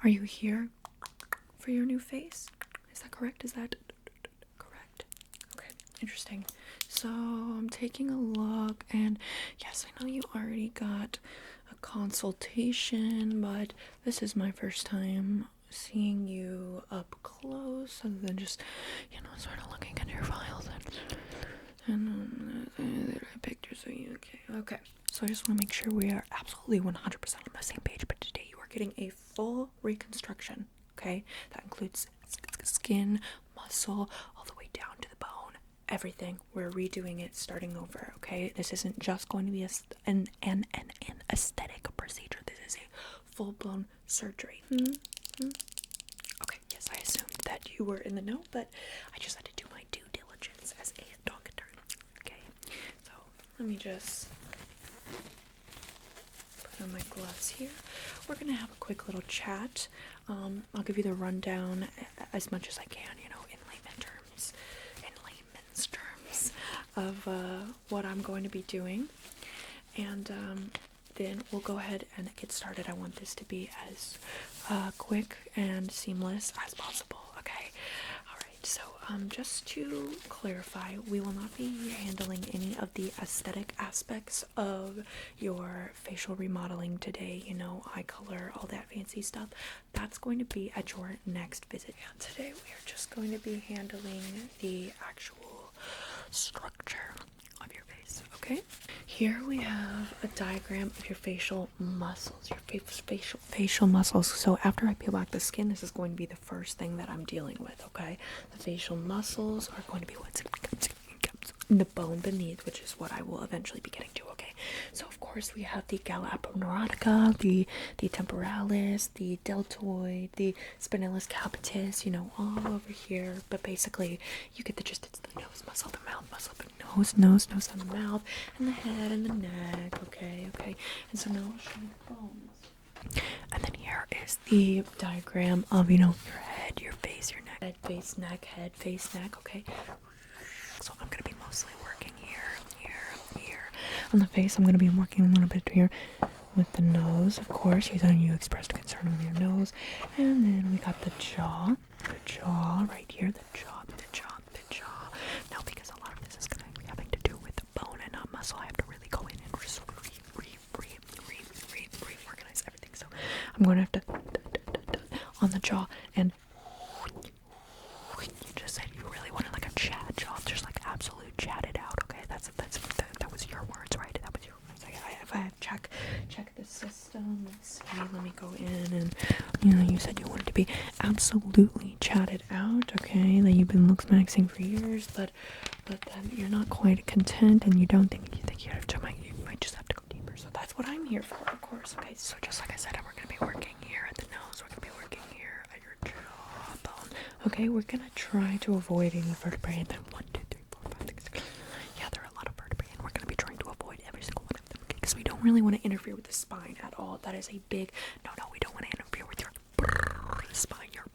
Are you here for your new face? Is that correct? Is that correct? Okay, interesting. So I'm taking a look, and yes, I know you already got a consultation, but this is my first time seeing you up close, other than just, sort of looking at your files and pictures of you. Okay. So I just want to make sure we are absolutely 100% on the same page. But today you are getting a full reconstruction. Okay, that includes skin, muscle, all the way down to the bone. Everything. We're redoing it, starting over. Okay, this isn't just going to be an aesthetic procedure. This is a full-blown surgery. Okay, yes, I assumed that you were in the know, but I just had to do my due diligence as a doctor. Okay, so let me just put on my gloves here. We're gonna have a quick little chat. I'll give you the rundown as much as I can, in layman's terms of what I'm going to be doing, and then we'll go ahead and get started. I want this to be as quick and seamless as possible. Okay. All right. So just to clarify, we will not be handling any of the aesthetic aspects of your facial remodeling today. Eye color, all that fancy stuff. That's going to be at your next visit. And today we are just going to be handling the actual structure of your face. Okay. Here we have a diagram of your facial muscles, your facial muscles. So after I peel back the skin, this is going to be the first thing that I'm dealing with, okay? The facial muscles are going to be what's in the bone beneath, which is what I will eventually be getting to, okay? So of course we have the galla apponeurotica, the temporalis, the deltoid, the spinalis capitis, all over here. But basically, you get the gist. It's the nose muscle, the mouth muscle, but nose on the mouth, and the head and the neck, okay? And so now I'll show you the bones. And then here is the diagram of, your head, your face, your neck, head, face, neck, head, face, neck, okay? So I'm going to be mostly working here. On the face, I'm going to be working a little bit here with the nose, of course. You expressed concern with your nose. And then we got the jaw right here, the jaw. Now, because a lot of this is going to be having to do with the bone and not muscle, I have to really go in and just reorganize everything. So I'm going to have to on the jaw, and you just said you really wanted like a chat jaw, just like absolute chat it out. Okay, that was your words, right? That was your words. If I have check the system, let's see. Let me go in, and you said you wanted to be absolutely chatted out. Okay, that you've been looksmaxing for years, but then you're not quite content, and you think you might just have to go deeper. So that's what I'm here for, of course. Okay, so just like I said, we're gonna be working here at the nose. We're gonna be working here at your jawbone. Okay, we're gonna try to avoid any vertebrae. Then 1, 2, 3, 4, 5, 6. Yeah, there are a lot of vertebrae, and we're gonna be trying to avoid every single one of them. Okay, because we don't really want to interfere with the spine at all. That is a big no. We don't want to interfere with your spine, your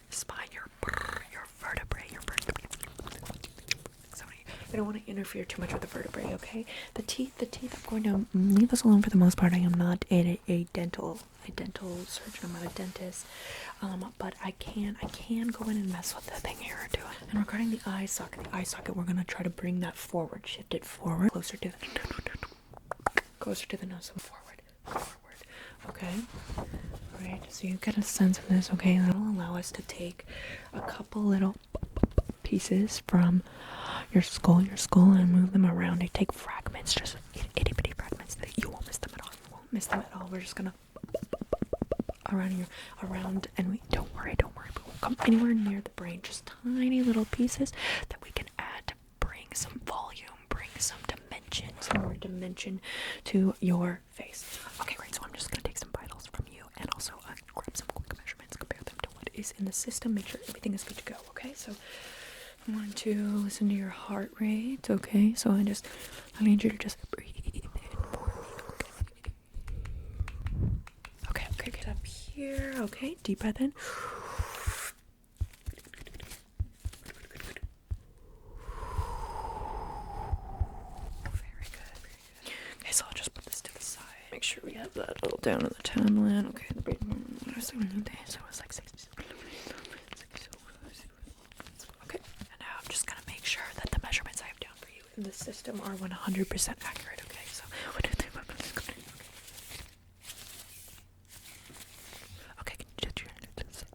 spine, your vertebrae, I don't want to interfere too much with the vertebrae, okay? The teeth, I'm going to leave those alone for the most part. I am not a dental surgeon. I'm not a dentist, but I can go in and mess with the thing here or two. And regarding the eye socket, we're gonna try to bring that forward, shift it forward, closer to the nose, and forward. Okay. All right. So you get a sense of this, okay? That'll allow us to take a couple little pieces from your skull, and move them around. They take fragments, just itty bitty fragments. You won't miss them at all. We're just gonna around, and we don't worry. We won't come anywhere near the brain. Just tiny little pieces that we can add to bring some volume, bring some more dimension to your face. Okay, great. So I'm just gonna take some vitals from you, and also grab some quick measurements, compare them to what is in the system. Make sure everything is good to go. Okay, so I want to listen to your heart rate, okay? So I need you to just breathe in. Okay, get up here, okay? Deep breath in. Very good. Okay, so I'll just put this to the side. make sure we have that all down in the timeline. Okay, so it was like 60. Okay, and now I'm just gonna make sure that the measurements I have down for you in the system are 100% accurate. Okay, so 1, 2, 3, 4, 5, 6, 7, 8. Okay, can you do your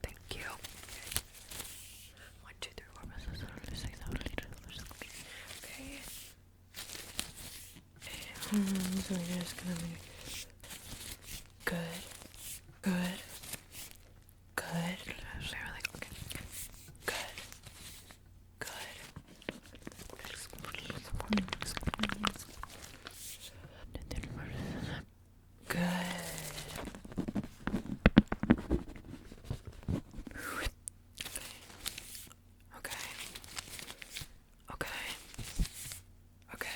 thank you. 1, 2, 3, 4, 5, 6, 7, 8, 6, 7, 8. Okay. So we're just gonna make good. Good. Okay. Good. Okay.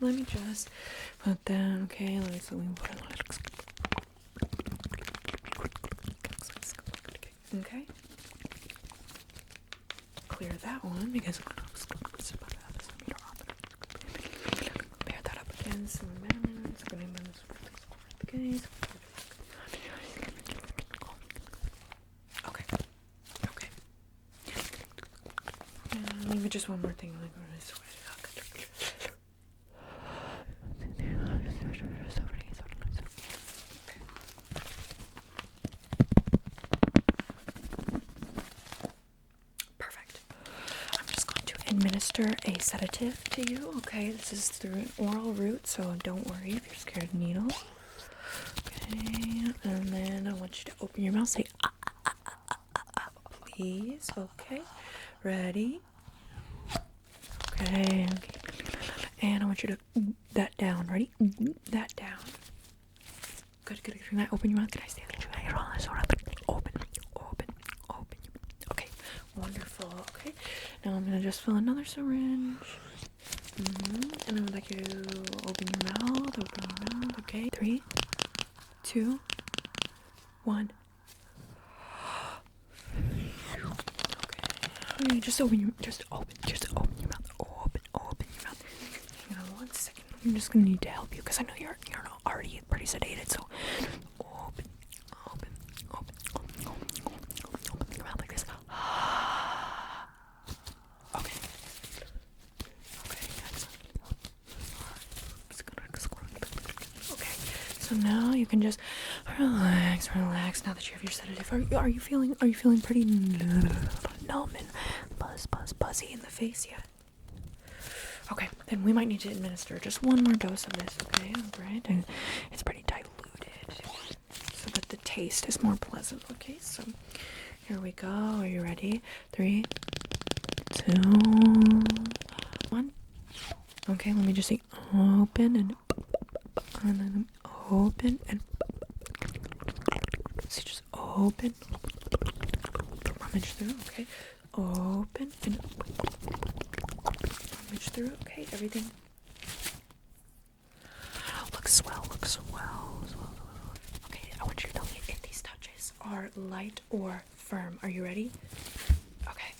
Let me just put that, okay, let me put it. Okay. Clear that one because pair that up against some amendments. Okay. Maybe just one more thing. Perfect. I'm just going to administer a sedative to you. Okay, this is through an oral route, so don't worry if you're scared of needles. Okay, and then I want you to open your mouth. Say please. Okay, ready? Okay. And I want you to that down. Ready? That down. Good. Can I open your mouth? Can I stay there? Open. Okay, wonderful. Okay, now I'm gonna just fill another syringe. And I would like you to open your mouth. Okay, 3, 2, 1. Okay, just open your mouth. Open your mouth. Hang on 1 second. I'm just gonna need to help you because I know you're already pretty sedated. So open your mouth like this. Okay. Okay. So now you can just relax. Now that you have your sedative, are you feeling pretty numb and buzzy in the face yet? Okay, then we might need to administer just one more dose of this, okay? Alright, and it's pretty diluted so that the taste is more pleasant, okay? So here we go. Are you ready? 3, 2, 1. Okay, let me just say open and then open and so just open, rummage through, okay? Open and rummage through, okay? Everything looks swell. Okay, I want you to tell me if these touches are light or firm. Are you ready? Okay.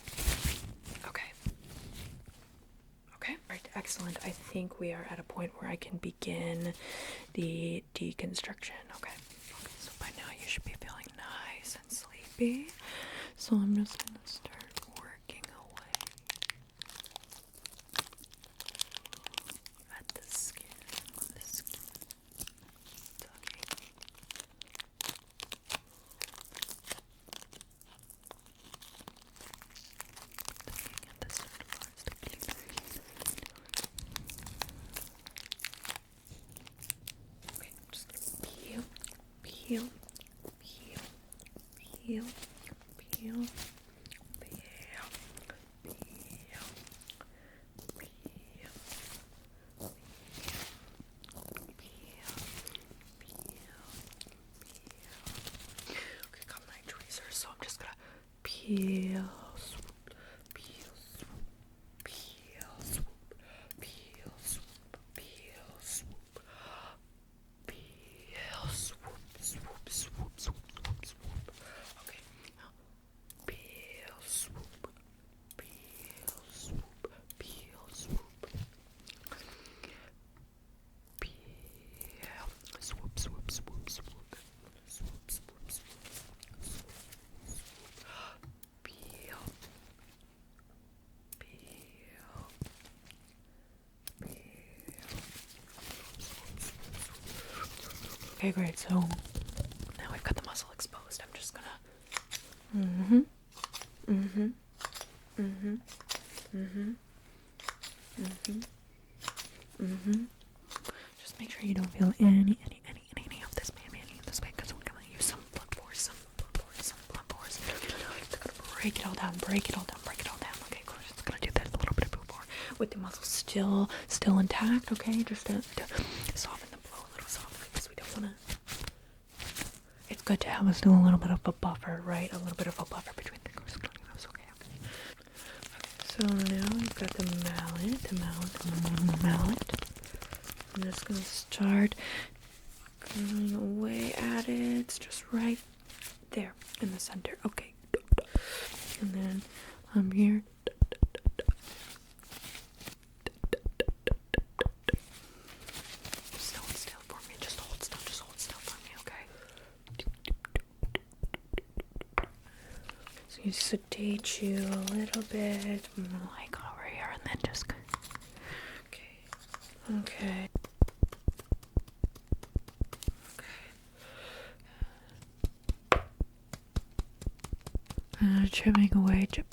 Right, excellent. I think we are at a point where I can begin the deconstruction. Okay, so by now you should be feeling nice and sleepy. So I'm just gonna start working away at the skin. Tugging. At the side parts. Okay, just peel. Okay, got my tweezers, so I'm just gonna peel, swoop, peel, swoop, peel, swoop, peel, swoop, peel, swoop, peel, swoop. Okay, now peel, swoop, peel, Okay, great. So now we've got the muscle exposed. I'm just gonna. Mm-hmm. Mm-hmm. Mm-hmm. Mm-hmm. Mm-hmm. Mm-hmm. Just make sure you don't feel any of this pain, because we're gonna use some blood force, some blood force. It's gonna break it all down. Okay, cool. Just gonna do that a little bit before with the muscles still intact. Okay, just to soften the blow a little softly, because we don't wanna. It's good to have us do a little bit of a buffer, right? A little bit of a buffer between the course. Okay. So now we've got the mallet. I'm just gonna start going away at it. It's just right there in the center. Okay. And then I'm here. Just hold still for me. Just hold still for me, okay? So you sedate you a little bit, like over here, and then just. Okay. Chipping away, chip.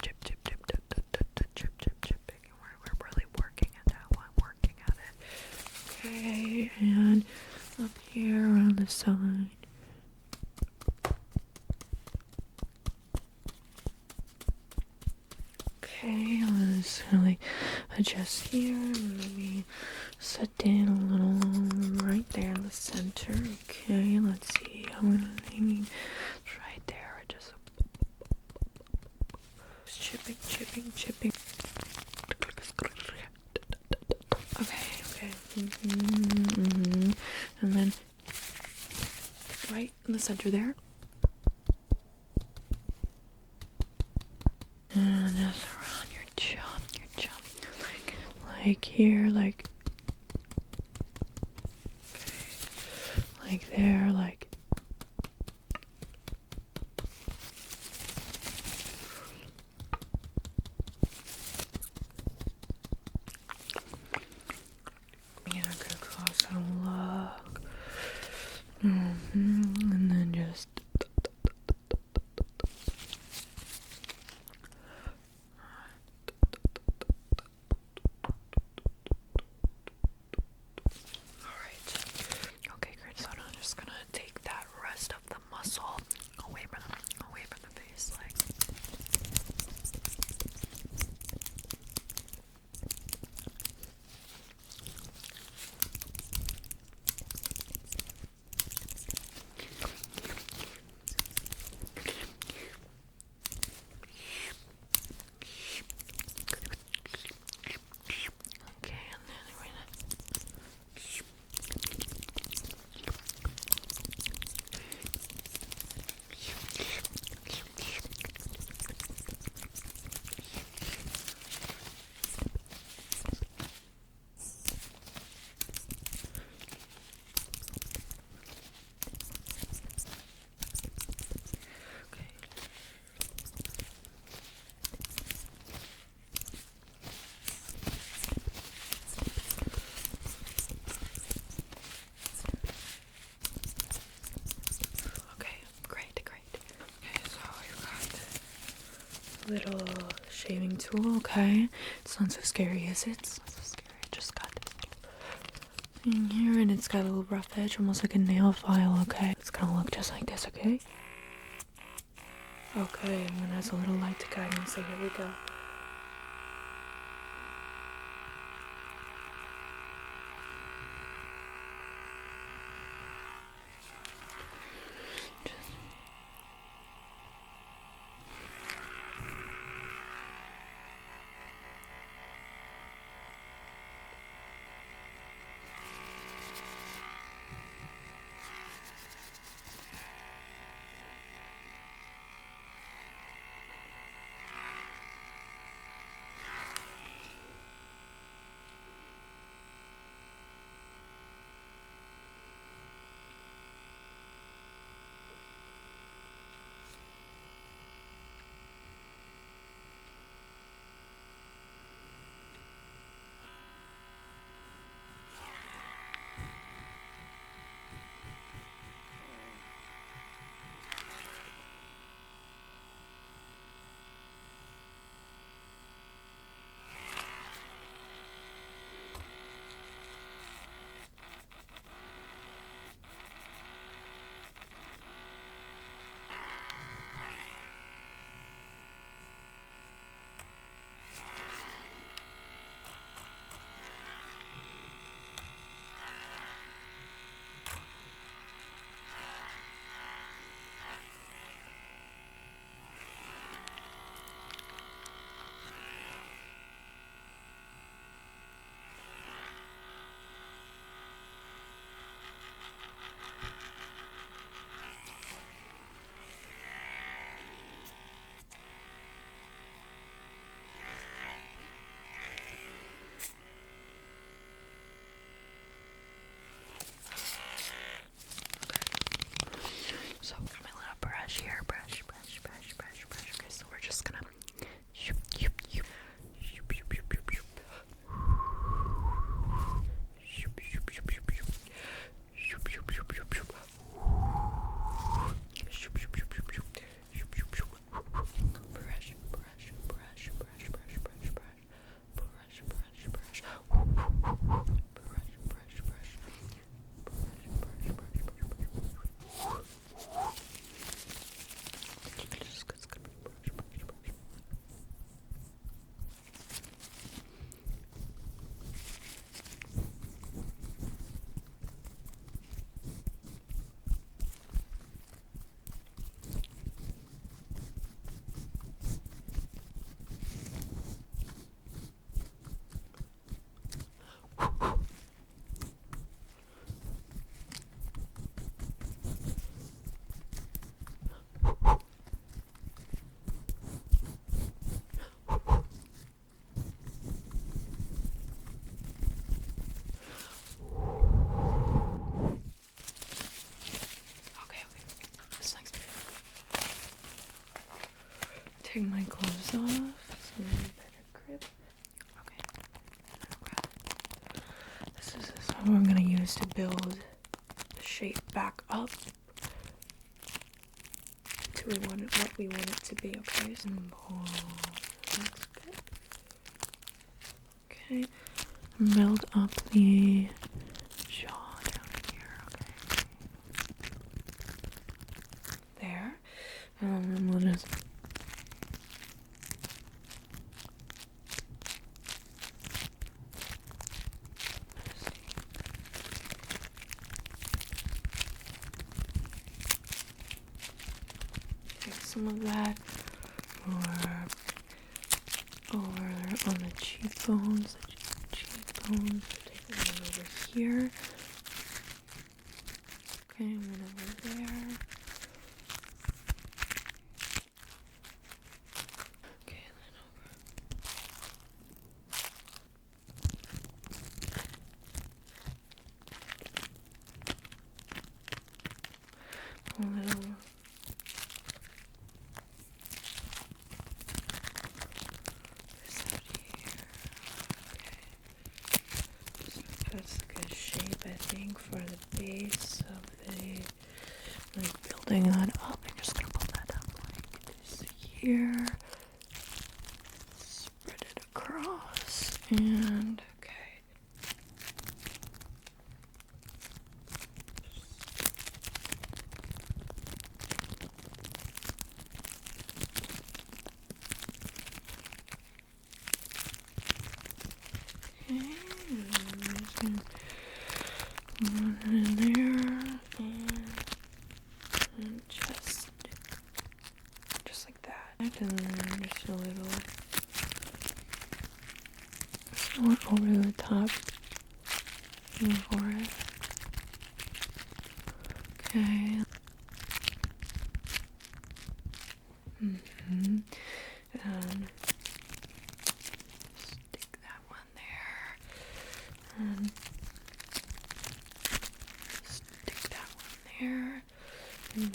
We're really working at that one, Okay, and up here on the side. Okay, let's really adjust here. Maybe sit down a little right there in the center. Okay, let's see. I'm gonna maybe right there. Just chipping. Okay. And then right in the center there. And just around your jump. Like here, like there, like. Get a good close and look. And then just. Okay, great. So now I'm just gonna take that rest of the muscle away from the face, like. Okay, and then we're gonna. Okay, great. Okay, so we've got the little shaving tool, okay? It's not so scary, is it? It's not so scary. I just got this thing here, and it's got a little rough edge, almost like a nail file, okay? It's gonna look just like this, okay? Okay, and then has a little light to guide me, so here we go. take my gloves off so I have a better grip. Okay. This is what I'm gonna use to build the shape back up to what we want it to be, okay? So that's good. Okay. Build up the jaw down here, okay? There. And then we'll just take some of that over on the cheekbones. Take that one over here. Okay, and then over there. Okay, and then over. A little. This out here. Okay. So that's a good shape, I think, for the base of the. Like building that up. I'm just gonna put that up like this here. Spread it across. And okay. Okay, and I'm just gonna put it in there, and just like that. And then just a little over the top for it. Okay. And stick that one there. And stick that one there. And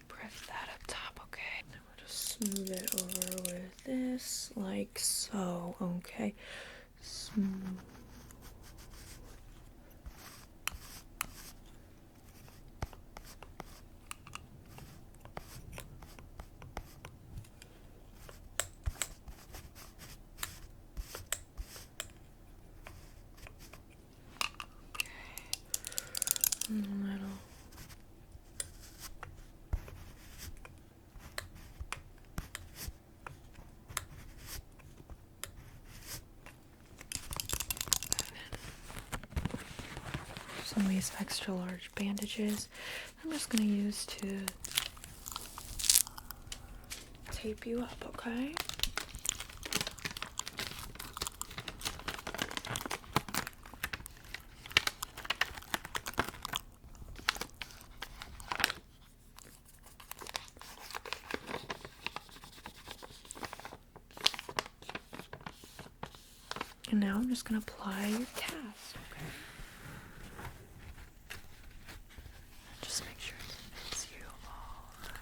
press that up top, okay? Then we'll just smooth it over with this, like so, okay? Smooth. A little. Some of these extra large bandages I'm just gonna use to tape you up, okay? And now I'm just gonna apply your cast, okay? Just make sure it fits you all right.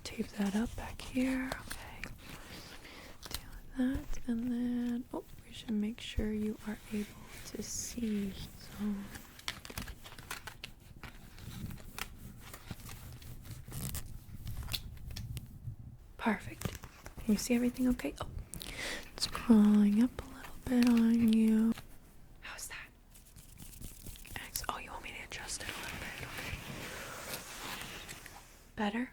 Tape that up back here, okay? Do that, and then, oh, we should make sure you are able to see, so. Perfect. Can you see everything okay? Oh, it's crawling up a little bit on you. How's that? Oh, you want me to adjust it a little bit? Okay. Better?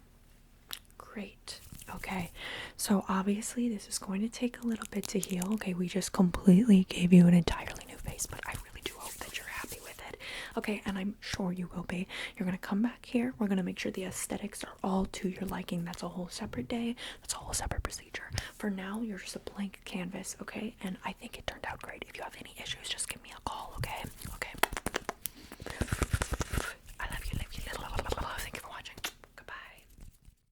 Great. Okay. So obviously this is going to take a little bit to heal. Okay, we just completely gave you an entirely new face, but I really do hope that you're happy with it. Okay, and I'm sure you will be. You're gonna come back here. We're gonna make sure the aesthetics are all to your liking. That's a whole separate day. That's a whole separate procedure. For now, you're just a blank canvas, okay? And I think it turned out great. If you have any issues, just give me a call, okay?